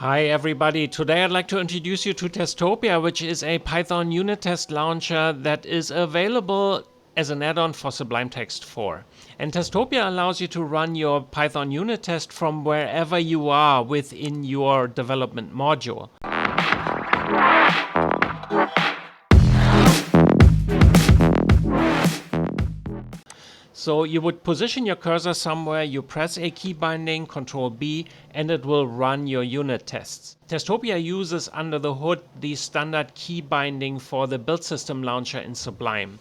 Hi everybody, today I'd like to introduce you to Testopia, which is a Python unit test launcher that is available as an add-on for Sublime Text 4. And Testopia allows you to run your Python unit test from wherever you are within your development module. So you would position your cursor somewhere, you press a key binding, Control B, and it will run your unit tests. Testopia uses under the hood the standard key binding for the build system launcher in Sublime.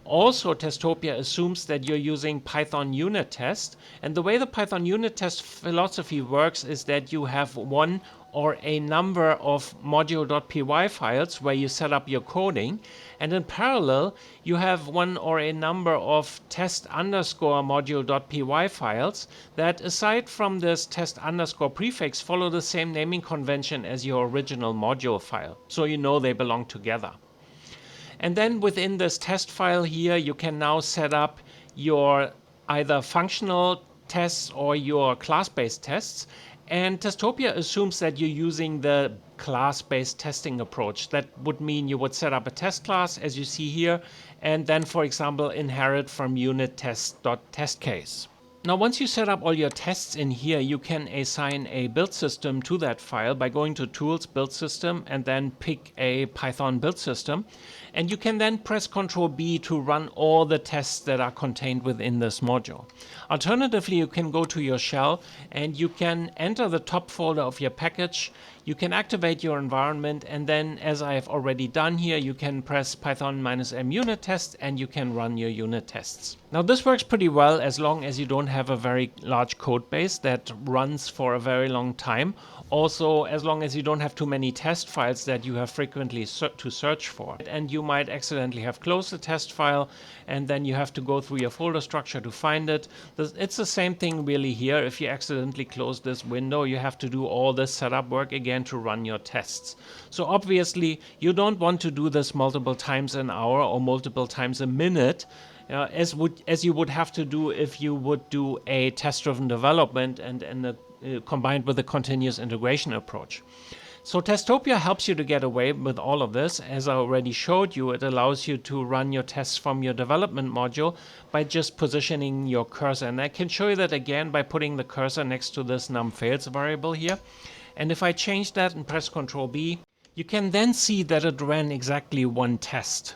Also, Testopia assumes that you're using Python unit test, and the way the Python unit test philosophy works is that you have one or a number of module.py files where you set up your coding, and in parallel you have one or a number of test_module.py files that, aside from this test underscore prefix, follow the same naming convention as your original module file, so you know they belong together. And then within this test file here, you can now set up your either functional tests or your class-based tests. And Testopia assumes that you're using the class-based testing approach. That would mean you would set up a test class, as you see here, and then, for example, inherit from unittest.testCase. Now, once you set up all your tests in here, you can assign a build system to that file by going to Tools, Build System, and then pick a Python build system. And you can then press Ctrl B to run all the tests that are contained within this module. Alternatively, you can go to your shell and you can enter the top folder of your package. You can activate your environment, and then, as I have already done here, you can press Python-m unit test and you can run your unit tests. Now, this works pretty well as long as you don't have a very large code base that runs for a very long time. Also, as long as you don't have too many test files that you have frequently to search for. And you might accidentally have closed the test file, and then you have to go through your folder structure to find it. It's the same thing really here. If you accidentally close this window, you have to do all this setup work again to run your tests. So obviously, you don't want to do this multiple times an hour or multiple times a minute, as you would have to do if you would do a test-driven development and combined with a continuous integration approach. So Testopia helps you to get away with all of this. As I already showed you, it allows you to run your tests from your development module by just positioning your cursor. And I can show you that again by putting the cursor next to this num_fails variable here. And if I change that and press Ctrl B, you can then see that it ran exactly one test.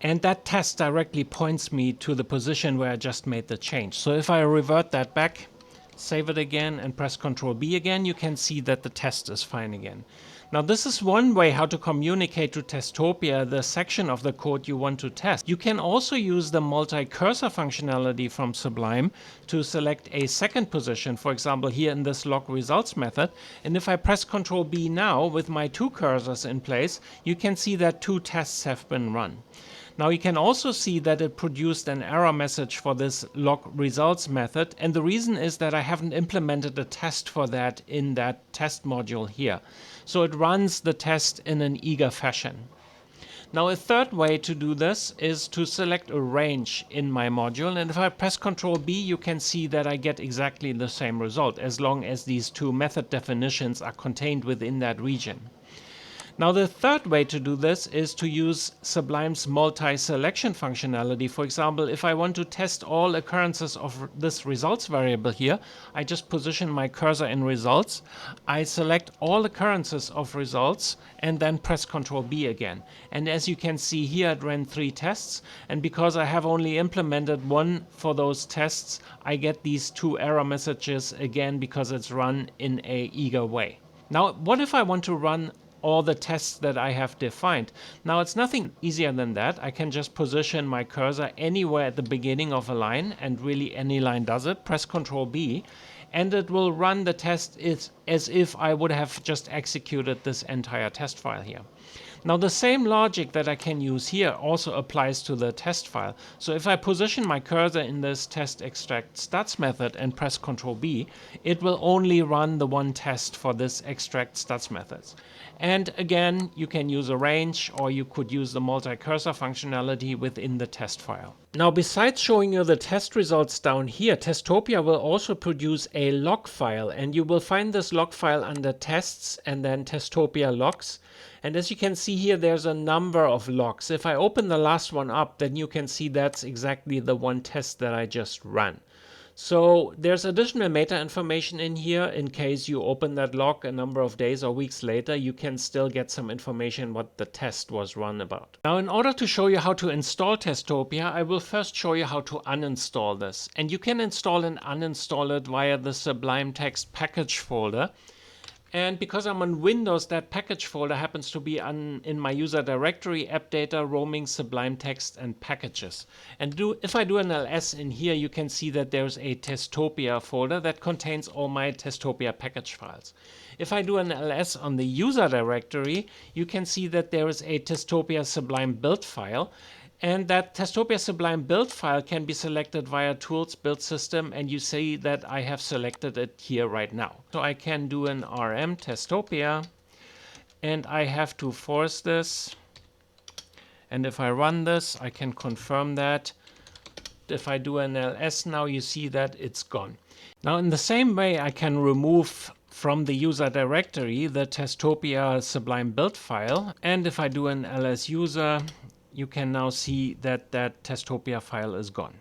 And that test directly points me to the position where I just made the change. So if I revert that back, save it again, and press Ctrl B again, you can see that the test is fine again. Now, this is one way how to communicate to Testopia the section of the code you want to test. You can also use the multi-cursor functionality from Sublime to select a second position, for example, here in this log results method. And if I press Ctrl B now with my two cursors in place, you can see that two tests have been run. Now you can also see that it produced an error message for this log results method, and the reason is that I haven't implemented a test for that in that test module here. So it runs the test in an eager fashion. Now a third way to do this is to select a range in my module, and if I press Ctrl B, you can see that I get exactly the same result as long as these two method definitions are contained within that region. Now, the third way to do this is to use Sublime's multi-selection functionality. For example, if I want to test all occurrences of this results variable here, I just position my cursor in results. I select all occurrences of results and then press Ctrl B again. And as you can see here, it ran 3 tests. And because I have only implemented one for those tests, I get these 2 error messages again because it's run in an eager way. Now, what if I want to run all the tests that I have defined? Now, it's nothing easier than that. I can just position my cursor anywhere at the beginning of a line, and really any line does it. Press Ctrl B, and it will run the test as if I would have just executed this entire test file here. Now, the same logic that I can use here also applies to the test file. So if I position my cursor in this test extract stats method and press Ctrl B, it will only run the one test for this extract stats methods. And again, you can use a range, or you could use the multi-cursor functionality within the test file. Now, besides showing you the test results down here, Testopia will also produce a log file, and you will find this log file under tests and then Testopia logs. And as you can see here, there's a number of logs. If I open the last one up, then you can see that's exactly the one test that I just ran. So there's additional meta information in here in case you open that log a number of days or weeks later, you can still get some information what the test was run about. Now, in order to show you how to install Testopia, I will first show you how to uninstall this. And you can install and uninstall it via the Sublime Text package folder. And because I'm on Windows, that package folder happens to be in my user directory, app data, roaming, Sublime Text, and packages. And if I do an ls in here, you can see that there's a Testopia folder that contains all my Testopia package files. If I do an ls on the user directory, you can see that there is a testopia-sublime-build file. And that testopia-sublime-build file can be selected via Tools, Build System, and you see that I have selected it here right now. So I can do an rm testopia, and I have to force this. And if I run this, I can confirm that. If I do an ls now, you see that it's gone. Now, in the same way, I can remove from the user directory the testopia-sublime-build file. And if I do an ls user, you can now see that that Testopia file is gone.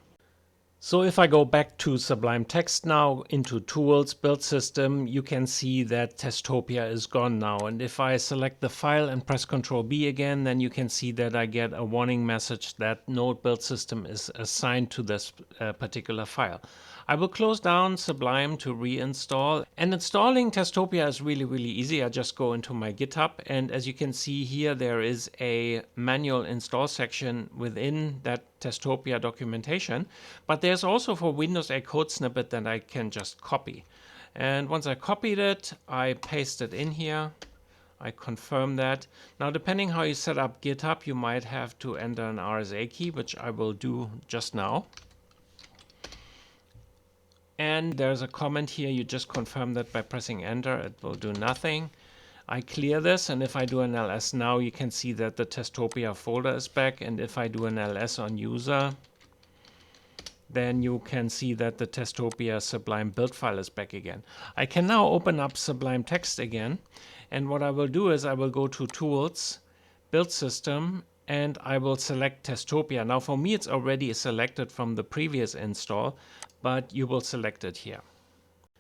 So if I go back to Sublime Text now, into Tools, Build System, you can see that Testopia is gone now. And if I select the file and press Ctrl B again, then you can see that I get a warning message that no build system is assigned to this particular file. I will close down Sublime to reinstall. And installing Testopia is really, really easy. I just go into my GitHub, and as you can see here, there is a manual install section within that Testopia documentation. But there's also for Windows a code snippet that I can just copy. And once I copied it, I paste it in here. I confirm that. Now, depending how you set up GitHub, you might have to enter an RSA key, which I will do just now. And there's a comment here, you just confirm that by pressing enter, it will do nothing. I clear this, and if I do an ls now, you can see that the Testopia folder is back. And if I do an ls on user, then you can see that the Testopia Sublime build file is back again. I can now open up Sublime Text again. And what I will do is I will go to Tools, Build System, and I will select Testopia. Now, for me, it's already selected from the previous install, but you will select it here.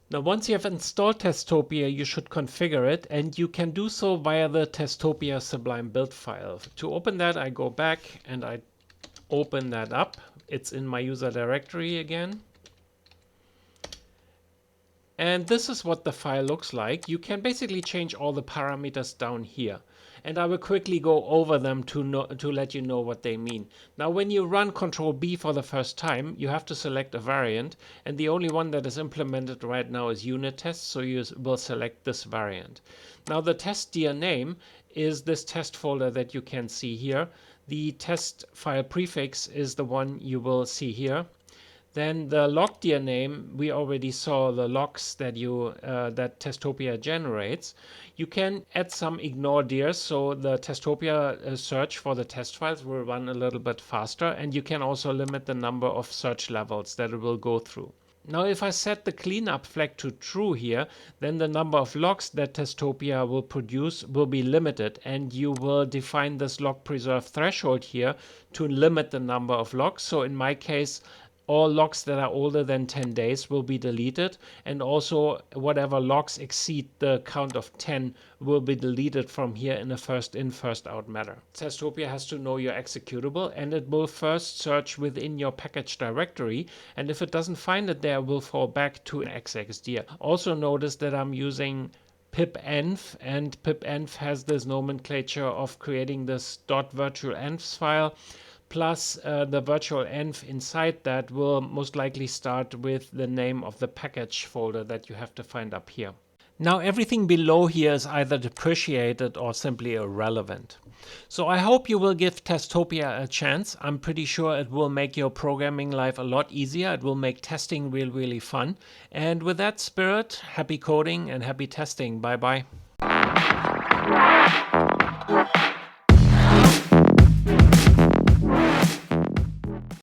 Now, once you have installed Testopia, you should configure it, and you can do so via the Testopia Sublime build file. To open that, I go back and I open that up. It's in my user directory again. And this is what the file looks like. You can basically change all the parameters down here. And I will quickly go over them to let you know what they mean. Now, when you run Ctrl B for the first time, you have to select a variant. And the only one that is implemented right now is unittest, so you will select this variant. Now, the test dir name is this test folder that you can see here. The test file prefix is the one you will see here. Then the log dir name, we already saw the logs that that Testopia generates. You can add some ignore dirs, so the Testopia search for the test files will run a little bit faster, and you can also limit the number of search levels that it will go through. Now, if I set the cleanup flag to true here, then the number of logs that Testopia will produce will be limited, and you will define this log preserve threshold here to limit the number of logs. So in my case, all logs that are older than 10 days will be deleted, and also whatever logs exceed the count of 10 will be deleted from here in a first in, first out manner. Testopia has to know your executable, and it will first search within your package directory, and if it doesn't find it there, it will fall back to xxdir. Also notice that I'm using pipenv, and pipenv has this nomenclature of creating this .virtualenv file. Plus the virtual env inside that will most likely start with the name of the package folder that you have to find up here. Now, everything below here is either depreciated or simply irrelevant. So I hope you will give Testopia a chance. I'm pretty sure it will make your programming life a lot easier. It will make testing really fun. And with that spirit, happy coding and happy testing. Bye bye.